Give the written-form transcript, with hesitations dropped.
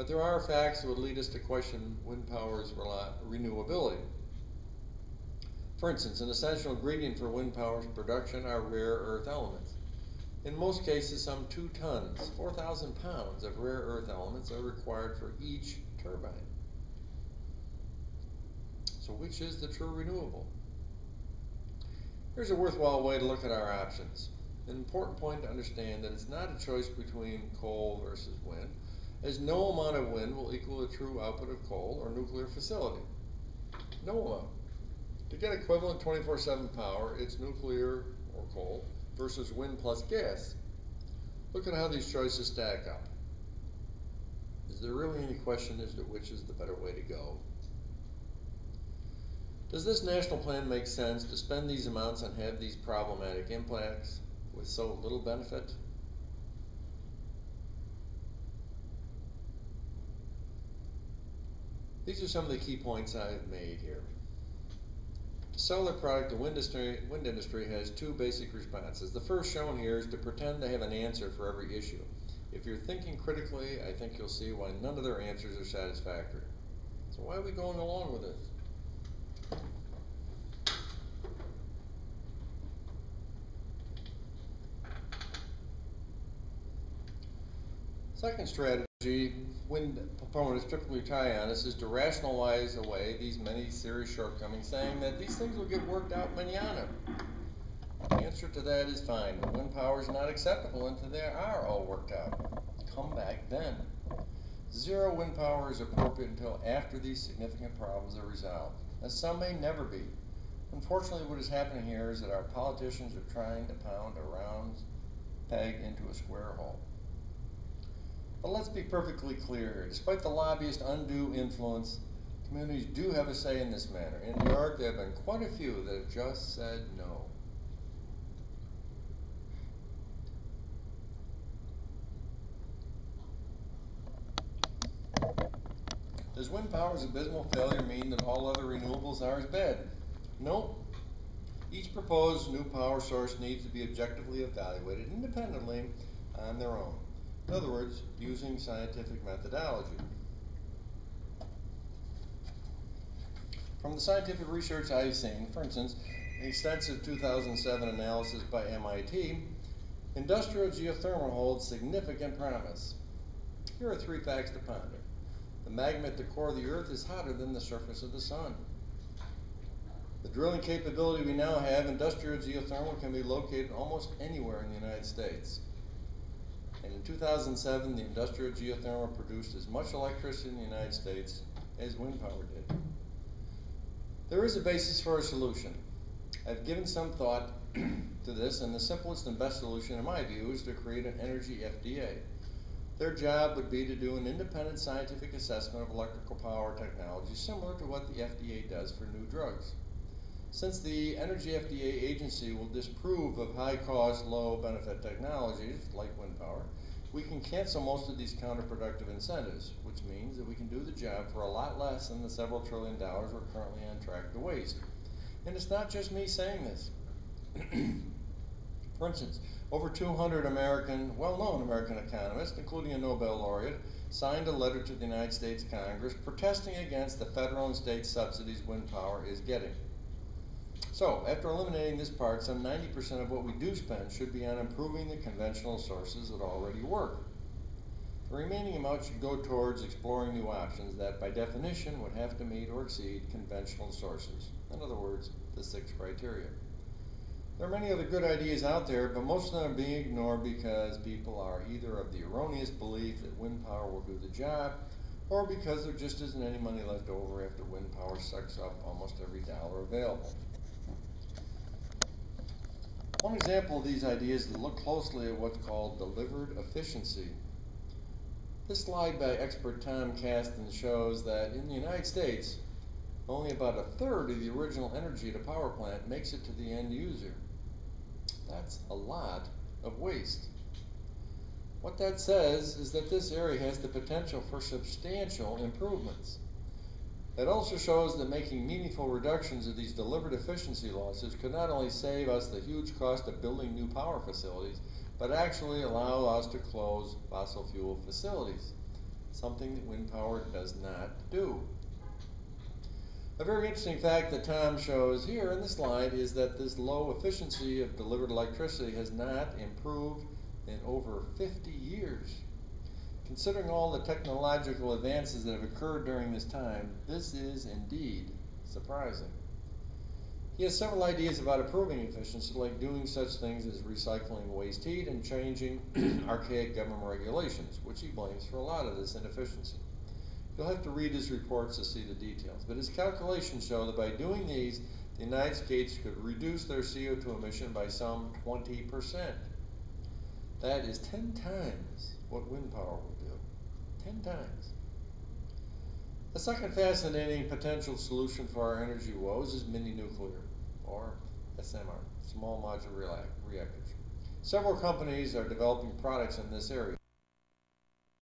but there are facts that would lead us to question wind power's renewability. For instance, an essential ingredient for wind power's production are rare earth elements. In most cases, some 2 tons, 4,000 pounds of rare earth elements are required for each turbine. So which is the true renewable? Here's a worthwhile way to look at our options. An important point to understand that it's not a choice between coal versus wind, as no amount of wind will equal the true output of coal or nuclear facility. No amount. To get equivalent 24/7 power, it's nuclear or coal versus wind plus gas. Look at how these choices stack up. Is there really any question as to which is the better way to go? Does this national plan make sense to spend these amounts and have these problematic impacts with so little benefit? These are some of the key points I've made here. To sell their product, the wind industry has 2 basic responses. The first shown here is to pretend they have an answer for every issue. If you're thinking critically, I think you'll see why none of their answers are satisfactory. So why are we going along with this? Second strategy wind proponents typically try on us is to rationalize away these many serious shortcomings, saying that these things will get worked out mañana. The answer to that is fine. Wind power is not acceptable until they are all worked out. Come back then. Zero wind power is appropriate until after these significant problems are resolved, as some may never be. Unfortunately, what is happening here is that our politicians are trying to pound a round peg into a square hole. But let's be perfectly clear here. Despite the lobbyists' undue influence, communities do have a say in this matter. In New York, there have been quite a few that have just said no. Does wind power's abysmal failure mean that all other renewables are as bad? No. Each proposed new power source needs to be objectively evaluated independently on their own. In other words, using scientific methodology. From the scientific research I've seen, for instance, an extensive 2007 analysis by MIT, industrial geothermal holds significant promise. Here are 3 facts to ponder. The magma at the core of the earth is hotter than the surface of the sun. The drilling capability we now have, industrial geothermal can be located almost anywhere in the United States. And in 2007, the industrial geothermal produced as much electricity in the United States as wind power did. There is a basis for a solution. I've given some thought to this, and the simplest and best solution, in my view, is to create an energy FDA. Their job would be to do an independent scientific assessment of electrical power technology, similar to what the FDA does for new drugs. Since the Energy FDA agency will disapprove of high-cost, low-benefit technologies like wind power, we can cancel most of these counterproductive incentives, which means that we can do the job for a lot less than the several $1 trillion we're currently on track to waste. And it's not just me saying this. For instance, over 200 well-known American economists, including a Nobel laureate, signed a letter to the United States Congress protesting against the federal and state subsidies wind power is getting. So, after eliminating this part, some 90% of what we do spend should be on improving the conventional sources that already work. The remaining amount should go towards exploring new options that, by definition, would have to meet or exceed conventional sources. In other words, the 6 criteria. There are many other good ideas out there, but most of them are being ignored because people are either of the erroneous belief that wind power will do the job, or because there just isn't any money left over after wind power sucks up almost every dollar available. One example of these ideas is to look closely at what's called delivered efficiency. This slide by expert Tom Kasten shows that in the United States, only about 1/3 of the original energy at a power plant makes it to the end user. That's a lot of waste. What that says is that this area has the potential for substantial improvements. It also shows that making meaningful reductions of these delivered efficiency losses could not only save us the huge cost of building new power facilities, but actually allow us to close fossil fuel facilities. something that wind power does not do. A very interesting fact that Tom shows here in the slide is that this low efficiency of delivered electricity has not improved in over 50 years. Considering all the technological advances that have occurred during this time, this is indeed surprising. He has several ideas about improving efficiency, like doing such things as recycling waste heat and changing archaic government regulations, which he blames for a lot of this inefficiency. You'll have to read his reports to see the details, but his calculations show that by doing these, the United States could reduce their CO2 emission by some 20%. That is 10 times what wind power will do. 10 times. A second fascinating potential solution for our energy woes is mini-nuclear, or SMR, small modular reactors. Several companies are developing products in this area.